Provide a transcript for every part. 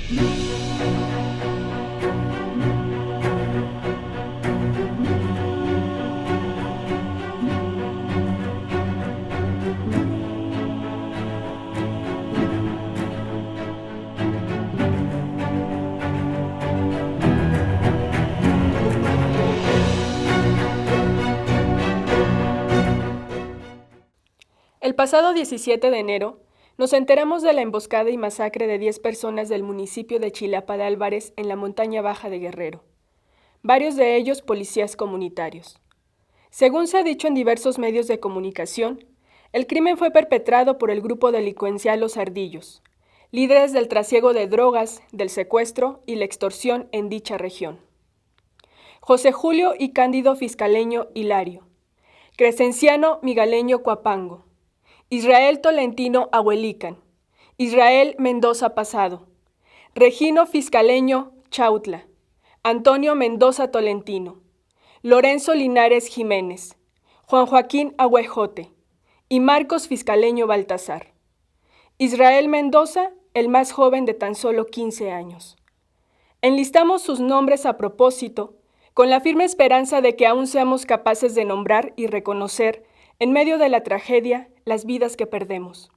El pasado 17 de enero, nos enteramos de la emboscada y masacre de 10 personas del municipio de Chilapa de Álvarez en la montaña baja de Guerrero, varios de ellos policías comunitarios. Según se ha dicho en diversos medios de comunicación, el crimen fue perpetrado por el grupo delincuencial Los Ardillos, líderes del trasiego de drogas, del secuestro y la extorsión en dicha región. José Julio y Cándido Fiscaleño Hilario, Crescenciano Migaleño Cuapango, Israel Tolentino Ahuelican, Israel Mendoza Pasado, Regino Fiscaleño Chautla, Antonio Mendoza Tolentino, Lorenzo Linares Jiménez, Juan Joaquín Ahuejote y Marcos Fiscaleño Baltasar. Israel Mendoza, el más joven de tan solo 15 años. Enlistamos sus nombres a propósito, con la firme esperanza de que aún seamos capaces de nombrar y reconocer, en medio de la tragedia, las vidas que perdemos.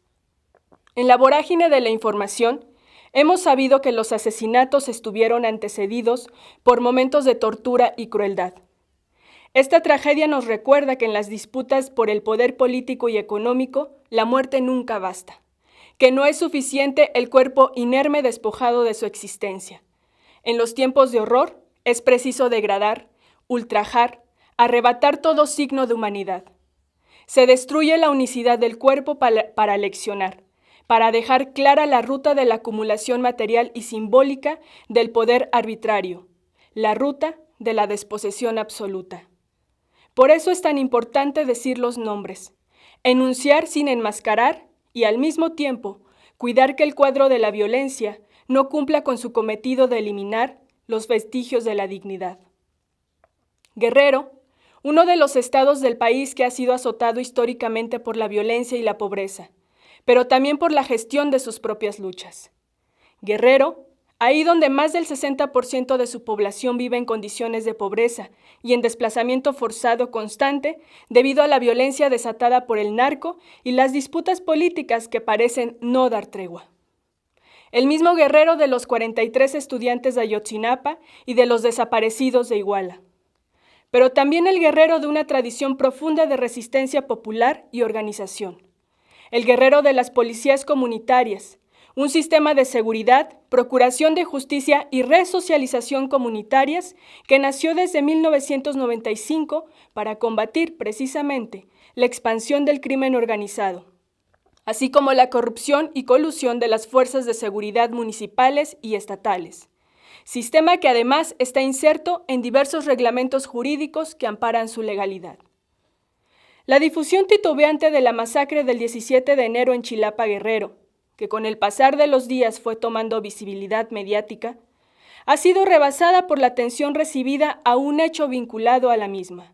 En la vorágine de la información, hemos sabido que los asesinatos estuvieron antecedidos por momentos de tortura y crueldad. Esta tragedia nos recuerda que en las disputas por el poder político y económico, la muerte nunca basta, que no es suficiente el cuerpo inerme despojado de su existencia. En los tiempos de horror, es preciso degradar, ultrajar, arrebatar todo signo de humanidad. Se destruye la unicidad del cuerpo para leccionar, para dejar clara la ruta de la acumulación material y simbólica del poder arbitrario, la ruta de la desposesión absoluta. Por eso es tan importante decir los nombres, enunciar sin enmascarar y al mismo tiempo cuidar que el cuadro de la violencia no cumpla con su cometido de eliminar los vestigios de la dignidad. Guerrero, uno de los estados del país que ha sido azotado históricamente por la violencia y la pobreza, pero también por la gestión de sus propias luchas. Guerrero, ahí donde más del 60% de su población vive en condiciones de pobreza y en desplazamiento forzado constante debido a la violencia desatada por el narco y las disputas políticas que parecen no dar tregua. El mismo Guerrero de los 43 estudiantes de Ayotzinapa y de los desaparecidos de Iguala. Pero también el Guerrero de una tradición profunda de resistencia popular y organización. El Guerrero de las policías comunitarias, un sistema de seguridad, procuración de justicia y resocialización comunitarias que nació desde 1995 para combatir precisamente la expansión del crimen organizado, así como la corrupción y colusión de las fuerzas de seguridad municipales y estatales. Sistema que además está inserto en diversos reglamentos jurídicos que amparan su legalidad. La difusión titubeante de la masacre del 17 de enero en Chilapa, Guerrero, que con el pasar de los días fue tomando visibilidad mediática, ha sido rebasada por la atención recibida a un hecho vinculado a la misma.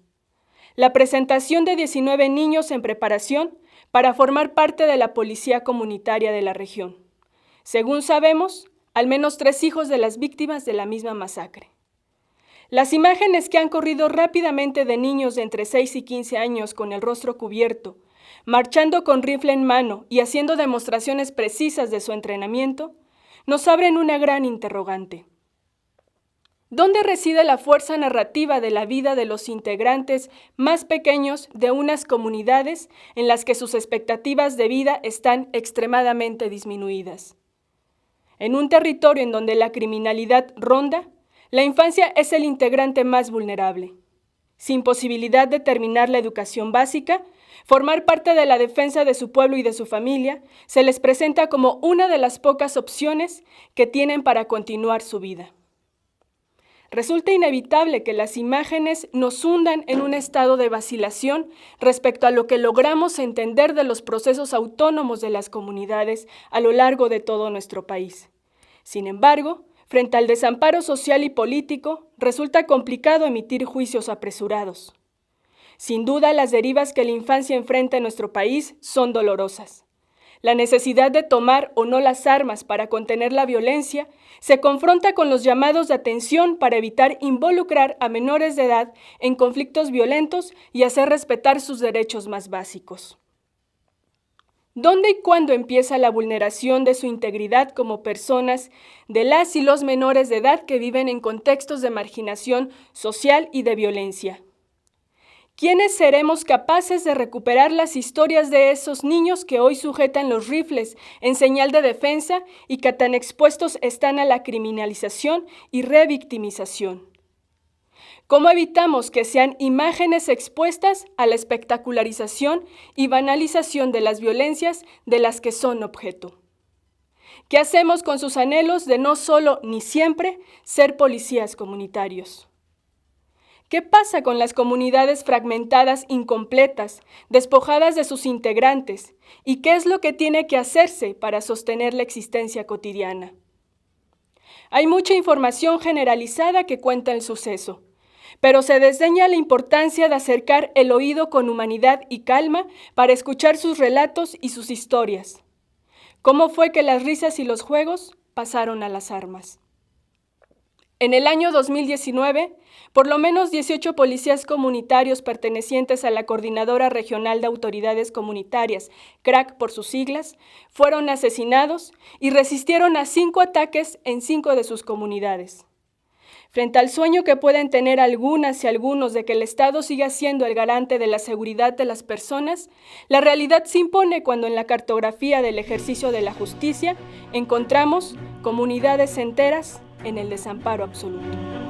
La presentación de 19 niños en preparación para formar parte de la policía comunitaria de la región. Según sabemos, al menos 3 hijos de las víctimas de la misma masacre. Las imágenes que han corrido rápidamente de niños de entre 6 y 15 años con el rostro cubierto, marchando con rifle en mano y haciendo demostraciones precisas de su entrenamiento, nos abren una gran interrogante. ¿Dónde reside la fuerza narrativa de la vida de los integrantes más pequeños de unas comunidades en las que sus expectativas de vida están extremadamente disminuidas? En un territorio en donde la criminalidad ronda, la infancia es el integrante más vulnerable. Sin posibilidad de terminar la educación básica, formar parte de la defensa de su pueblo y de su familia se les presenta como una de las pocas opciones que tienen para continuar su vida. Resulta inevitable que las imágenes nos hundan en un estado de vacilación respecto a lo que logramos entender de los procesos autónomos de las comunidades a lo largo de todo nuestro país. Sin embargo, frente al desamparo social y político, resulta complicado emitir juicios apresurados. Sin duda, las derivas que la infancia enfrenta en nuestro país son dolorosas. la necesidad de tomar o no las armas para contener la violencia, se confronta con los llamados de atención para evitar involucrar a menores de edad en conflictos violentos y hacer respetar sus derechos más básicos. ¿Dónde y cuándo empieza la vulneración de su integridad como personas de las y los menores de edad que viven en contextos de marginación social y de violencia? ¿Quiénes seremos capaces de recuperar las historias de esos niños que hoy sujetan los rifles en señal de defensa y que tan expuestos están a la criminalización y revictimización? ¿Cómo evitamos que sean imágenes expuestas a la espectacularización y banalización de las violencias de las que son objeto? ¿Qué hacemos con sus anhelos de no solo ni siempre ser policías comunitarios? ¿Qué pasa con las comunidades fragmentadas, incompletas, despojadas de sus integrantes? ¿Y qué es lo que tiene que hacerse para sostener la existencia cotidiana? Hay mucha información generalizada que cuenta el suceso, pero se desdeña la importancia de acercar el oído con humanidad y calma para escuchar sus relatos y sus historias. ¿Cómo fue que las risas y los juegos pasaron a las armas? En el año 2019, por lo menos 18 policías comunitarios pertenecientes a la Coordinadora Regional de Autoridades Comunitarias, CRAC por sus siglas, fueron asesinados y resistieron a 5 ataques en 5 de sus comunidades. Frente al sueño que pueden tener algunas y algunos de que el Estado siga siendo el garante de la seguridad de las personas, la realidad se impone cuando en la cartografía del ejercicio de la justicia encontramos comunidades enteras en el desamparo absoluto.